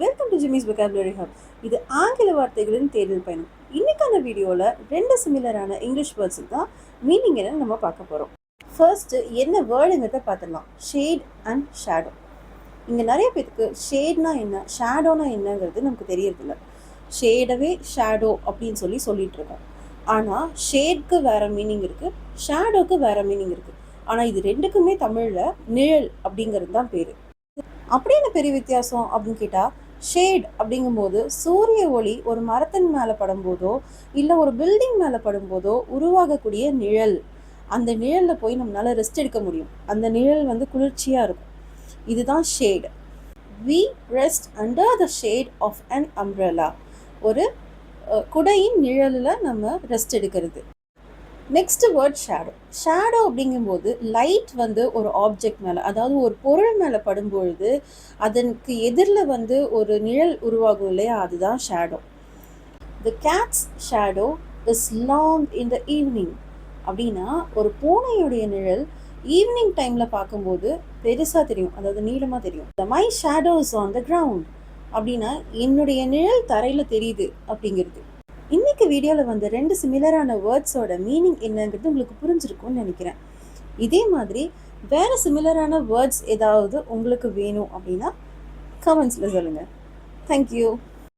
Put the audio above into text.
Welcome to Jimmy's vocabulary hub. இது ஆங்கில வார்த்தைகளின் தேடல் பயணம். இன்னைக்கான வீடியோவில் 2 சிமிலரான இங்கிலீஷ் வேர்ட்ஸ் தான் மீனிங் என்னன்னு நம்ம பார்க்க போகிறோம். ஃபர்ஸ்ட் என்ன வேர்டுங்கிறத பார்த்துடலாம். Shade and shadow. இங்கே நிறைய பேருக்கு ஷேட்னா என்ன, ஷேடோனா என்னங்கிறது நமக்கு தெரியறதில்ல. ஷேடவே ஷேடோ அப்படின்னு சொல்லிட்டு இருக்கோம். ஆனால் ஷேட்க்கு வேற மீனிங் இருக்குது, ஷேடோக்கு வேற மீனிங் இருக்குது. ஆனால் இது ரெண்டுக்குமே தமிழில் நிழல் அப்படிங்கிறது தான் பேர். அப்படி என்ன பெரிய வித்தியாசம் அப்படின்னு கேட்டால், ஷேட் அப்படிங்கும்போது சூரிய ஒளி ஒரு மரத்தின் மேலே படும்போதோ இல்லை ஒரு பில்டிங் மேலே படும்போதோ உருவாகக்கூடிய நிழல். அந்த நிழலில் போய் நம்மளால் ரெஸ்ட் எடுக்க முடியும். அந்த நிழல் குளிர்ச்சியாக இருக்கும். இதுதான் shade. We rest under the shade of an umbrella. ஒரு குடையின் நிழலில் நம்ம ரெஸ்ட் எடுக்கிறது. Next word shadow. ஷேடோ அப்படிங்கும்போது லைட் ஒரு ஆப்ஜெக்ட் மேலே, அதாவது ஒரு பொருள் மேலே படும்பொழுது அதற்கு எதிரில் ஒரு நிழல் உருவாகும் இல்லையா, அதுதான் shadow. The cat's shadow is long in the evening. அப்படின்னா ஒரு பூனையுடைய நிழல் ஈவினிங் டைமில் பார்க்கும்போது பெருசாக தெரியும், அதாவது நீளமாக தெரியும். The my shadow is on the ground. அப்படின்னா என்னுடைய நிழல் தரையில் தெரியுது அப்படிங்கிறது. இன்னைக்கு வீடியோவில் 2 சிமிலரான வேர்ட்ஸோட மீனிங் என்னங்கிறது உங்களுக்கு புரிஞ்சிருக்கும்னு நினைக்கிறேன். இதே மாதிரி வேறு சிமிலரான வேர்ட்ஸ் ஏதாவது உங்களுக்கு வேணும் அப்படின்னா கமெண்ட்ஸில் சொல்லுங்கள். தேங்க்யூ.